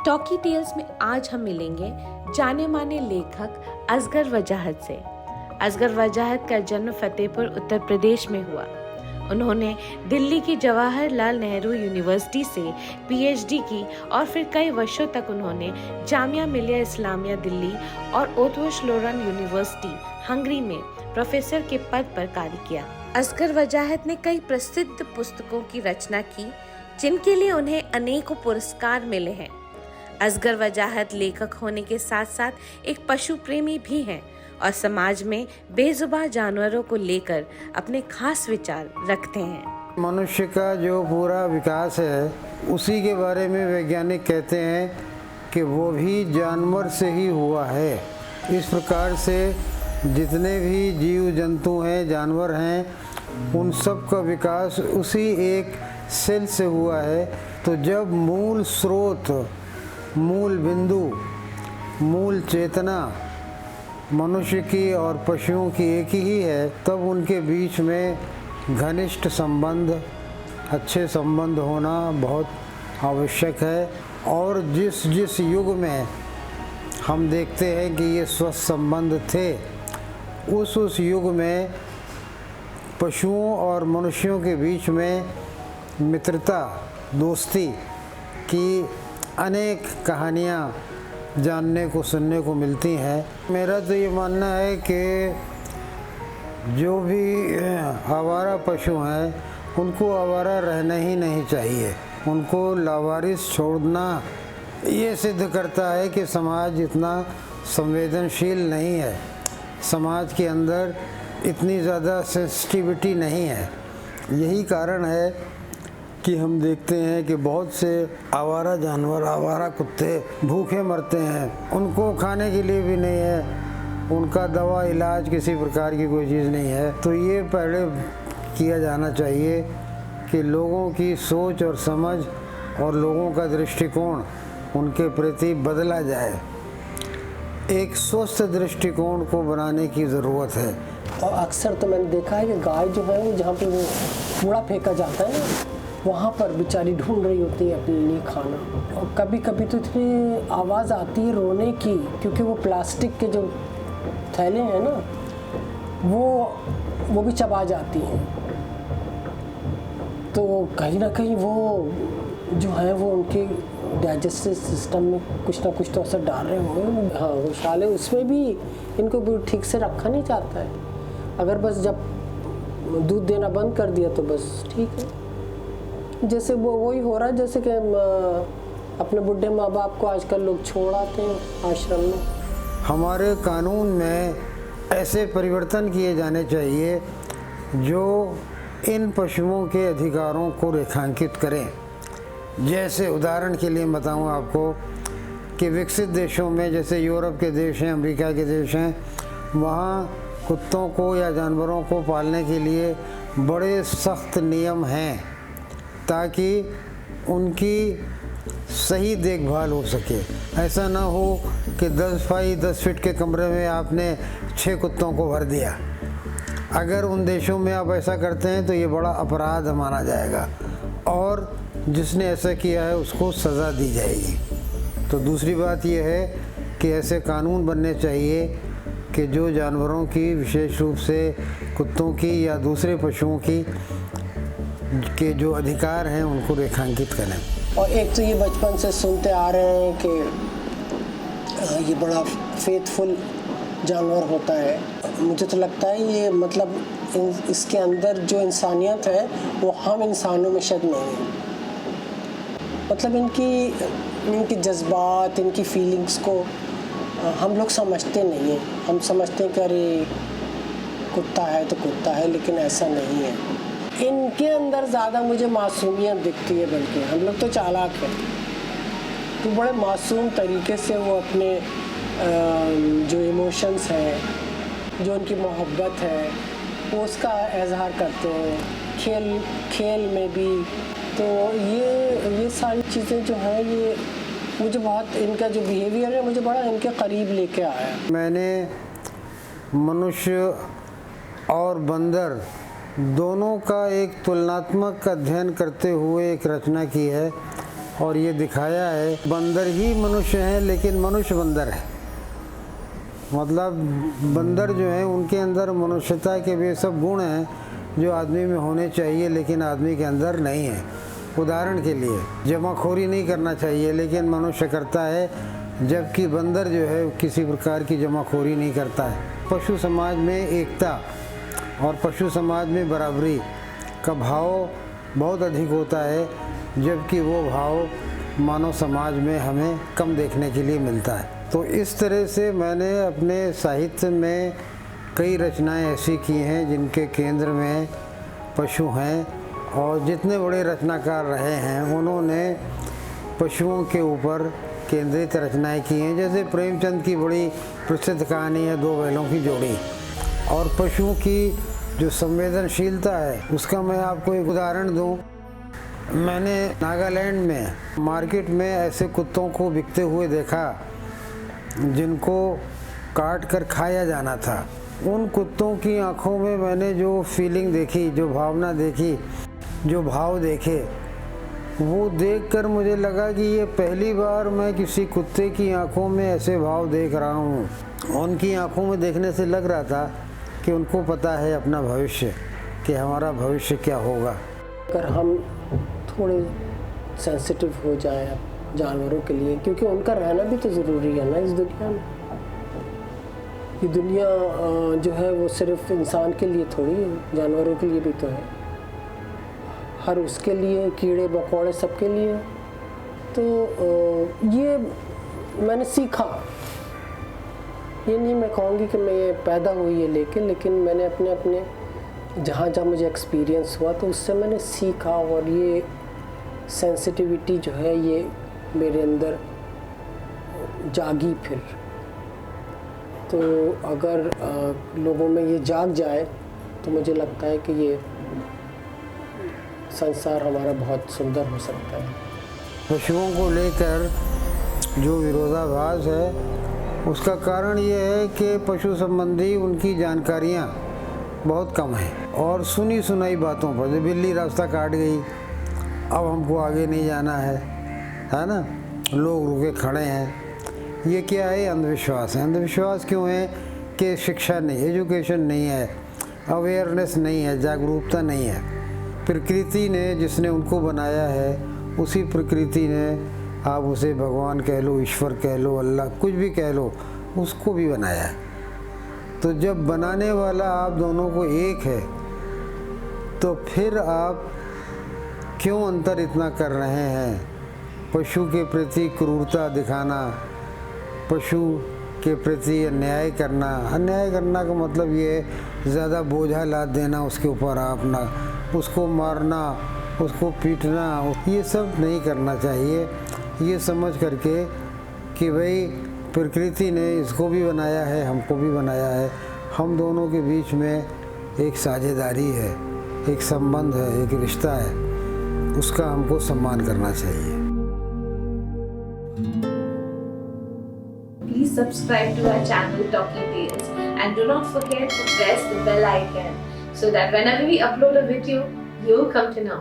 Talkie tales में आज हम मिलेंगे जाने माने लेखक असगर वजाहत से। असगर वजाहत का जन्म फतेहपुर उत्तर प्रदेश में हुआ। उन्होंने दिल्ली की जवाहरलाल नेहरू यूनिवर्सिटी से पीएचडी की और फिर कई वर्षों तक उन्होंने जामिया मिलिया इस्लामिया दिल्ली और ओथो श्लोरन यूनिवर्सिटी हंगरी में प्रोफेसर के पद पर कार्य किया। असगर वजाहत ने कई प्रसिद्ध पुस्तकों की रचना की जिनके लिए उन्हें अनेकों पुरस्कार मिले हैं। असगर वजाहत लेखक होने के साथ साथ एक पशु प्रेमी भी हैं और समाज में बेजुबान जानवरों को लेकर अपने खास विचार रखते हैं। मनुष्य का जो पूरा विकास है उसी के बारे में वैज्ञानिक कहते हैं कि वो भी जानवर से ही हुआ है। इस प्रकार से जितने भी जीव जंतु हैं, जानवर हैं, उन सब का विकास उसी एक सेल से हुआ है। तो जब मूल स्रोत, मूल बिंदु, मूल चेतना मनुष्य की और पशुओं की एक ही है, तब उनके बीच में घनिष्ठ संबंध, अच्छे संबंध होना बहुत आवश्यक है। और जिस जिस युग में हम देखते हैं कि ये स्वस्थ संबंध थे, उस युग में पशुओं और मनुष्यों के बीच में मित्रता, दोस्ती की अनेक कहानियाँ जानने को, सुनने को मिलती हैं। मेरा तो ये मानना है कि जो भी आवारा पशु हैं उनको आवारा रहना ही नहीं चाहिए। उनको लावारिस छोड़ना ये सिद्ध करता है कि समाज इतना संवेदनशील नहीं है, समाज के अंदर इतनी ज़्यादा सेंसिटिविटी नहीं है। यही कारण है कि हम देखते हैं कि बहुत से आवारा जानवर, आवारा कुत्ते भूखे मरते हैं, उनको खाने के लिए भी नहीं है, उनका दवा इलाज किसी प्रकार की कोई चीज़ नहीं है। तो ये पहले किया जाना चाहिए कि लोगों की सोच और समझ और लोगों का दृष्टिकोण उनके प्रति बदला जाए। एक स्वस्थ दृष्टिकोण को बनाने की ज़रूरत है। और अक्सर तो मैंने देखा है कि गाय जो है वो जहाँ पे वो कूड़ा फेंका जाता है ना, वहाँ पर बेचारी ढूंढ रही होती है अपने लिए खाना। और कभी कभी तो इतनी आवाज़ आती है रोने की, क्योंकि वो प्लास्टिक के जो थैले हैं ना वो भी चबा जाती हैं। तो कहीं ना कहीं वो जो है वो उनके डाइजेस्टिव सिस्टम में कुछ ना कुछ तो असर डाल रहे होंगे। हाँ, वो शाले उसमें भी इनको भी ठीक से रखा नहीं जाता है। अगर बस जब दूध देना बंद कर दिया तो बस ठीक है। जैसे वही हो रहा है जैसे कि अपने बुढ़े माँ बाप को आजकल लोग छोड़ आते हैं आश्रम में। हमारे कानून में ऐसे परिवर्तन किए जाने चाहिए जो इन पशुओं के अधिकारों को रेखांकित करें। जैसे उदाहरण के लिए बताऊं आपको कि विकसित देशों में, जैसे यूरोप के देश हैं, अमेरिका के देश हैं, वहाँ कुत्तों को या जानवरों को पालने के लिए बड़े सख्त नियम हैं ताकि उनकी सही देखभाल हो सके। ऐसा ना हो कि 10 बाई 10 फीट के कमरे में आपने 6 कुत्तों को भर दिया। अगर उन देशों में आप ऐसा करते हैं तो ये बड़ा अपराध माना जाएगा और जिसने ऐसा किया है उसको सज़ा दी जाएगी। तो दूसरी बात यह है कि ऐसे कानून बनने चाहिए कि जो जानवरों की, विशेष रूप से कुत्तों की या दूसरे पशुओं की के जो अधिकार हैं उनको रेखांकित करें। और एक तो ये बचपन से सुनते आ रहे हैं कि ये बड़ा फेथफुल जानवर होता है। मुझे तो लगता है ये मतलब इसके अंदर जो इंसानियत है वो हम इंसानों में शायद नहीं है। मतलब इनकी जज्बात, इनकी फीलिंग्स को हम लोग समझते नहीं हैं। हम समझते हैं कि अरे कुत्ता है तो कुत्ता है, लेकिन ऐसा नहीं है। इनके अंदर ज़्यादा मुझे मासूमियत दिखती है, बल्कि हम लोग तो चालाक हैं। तो बड़े मासूम तरीके से वो अपने जो इमोशंस हैं, जो उनकी मोहब्बत है, वो उसका इजहार करते हैं खेल में भी। तो ये सारी चीज़ें जो हैं ये मुझे बहुत, इनका जो बिहेवियर है मुझे बड़ा इनके करीब लेके आया। मैंने मनुष्य और बंदर दोनों का एक तुलनात्मक अध्ययन करते हुए एक रचना की है और ये दिखाया है बंदर ही मनुष्य हैं लेकिन मनुष्य बंदर है। मतलब बंदर जो है उनके अंदर मनुष्यता के वे सब गुण हैं जो आदमी में होने चाहिए लेकिन आदमी के अंदर नहीं है। उदाहरण के लिए जमाखोरी नहीं करना चाहिए लेकिन मनुष्य करता है, जबकि बंदर जो है किसी प्रकार की जमाखोरी नहीं करता है। पशु समाज में एकता और पशु समाज में बराबरी का भाव बहुत अधिक होता है, जबकि वो भाव मानव समाज में हमें कम देखने के लिए मिलता है। तो इस तरह से मैंने अपने साहित्य में कई रचनाएं ऐसी की हैं जिनके केंद्र में पशु हैं, और जितने बड़े रचनाकार रहे हैं उन्होंने पशुओं के ऊपर केंद्रित रचनाएं की हैं। जैसे प्रेमचंद की बड़ी प्रसिद्ध कहानी है दो बैलों की जोड़ी, और पशुओं की जो संवेदनशीलता है उसका मैं आपको एक उदाहरण दूं। मैंने नागालैंड में मार्केट में ऐसे कुत्तों को बिकते हुए देखा जिनको काट कर खाया जाना था। उन कुत्तों की आंखों में मैंने जो फीलिंग देखी, जो भावना देखी, जो भाव देखे, वो देखकर मुझे लगा कि ये पहली बार मैं किसी कुत्ते की आंखों में ऐसे भाव देख रहा हूँ। उनकी आंखों में देखने से लग रहा था कि उनको पता है अपना भविष्य, कि हमारा भविष्य क्या होगा। अगर हम थोड़े सेंसिटिव हो जाए जानवरों के लिए, क्योंकि उनका रहना भी तो ज़रूरी है ना इस दुनिया में। ये दुनिया जो है वो सिर्फ इंसान के लिए थोड़ी है, जानवरों के लिए भी तो है, हर उसके लिए, कीड़े मकोड़े सबके लिए। तो ये मैंने सीखा, ये नहीं मैं कहूँगी कि मैं ये पैदा हुई है लेकिन मैंने अपने अपने जहाँ जहाँ मुझे एक्सपीरियंस हुआ तो उससे मैंने सीखा, और ये सेंसिटिविटी जो है ये मेरे अंदर जागी फिर। तो अगर लोगों में ये जाग जाए तो मुझे लगता है कि ये संसार हमारा बहुत सुंदर हो सकता है। पशुओं को लेकर जो विरोधाभास है उसका कारण ये है कि पशु संबंधी उनकी जानकारियाँ बहुत कम हैं, और सुनी सुनाई बातों पर, जो बिल्ली रास्ता काट गई अब हमको आगे नहीं जाना है ना, लोग रुके खड़े हैं, ये क्या है? अंधविश्वास है। अंधविश्वास क्यों है? कि शिक्षा नहीं, एजुकेशन नहीं है, अवेयरनेस नहीं है, जागरूकता नहीं है। प्रकृति ने जिसने उनको बनाया है, उसी प्रकृति ने, आप उसे भगवान कह लो, ईश्वर कह लो, अल्लाह कुछ भी कह लो, उसको भी बनाया है। तो जब बनाने वाला आप दोनों को एक है तो फिर आप क्यों अंतर इतना कर रहे हैं? पशु के प्रति क्रूरता दिखाना, पशु के प्रति अन्याय करना का मतलब ये है ज़्यादा बोझा लाद देना उसके ऊपर, आपना उसको मारना, उसको पीटना, ये सब नहीं करना चाहिए। ये समझ करके कि भाई प्रकृति ने इसको भी बनाया है, हमको भी बनाया है, हम दोनों के बीच में एक साझेदारी है, एक संबंध है, एक रिश्ता है, उसका हमको सम्मान करना चाहिए। Please subscribe to our channel Talking Tales and do not forget to press the bell icon so that whenever we upload a video, you'll come to know.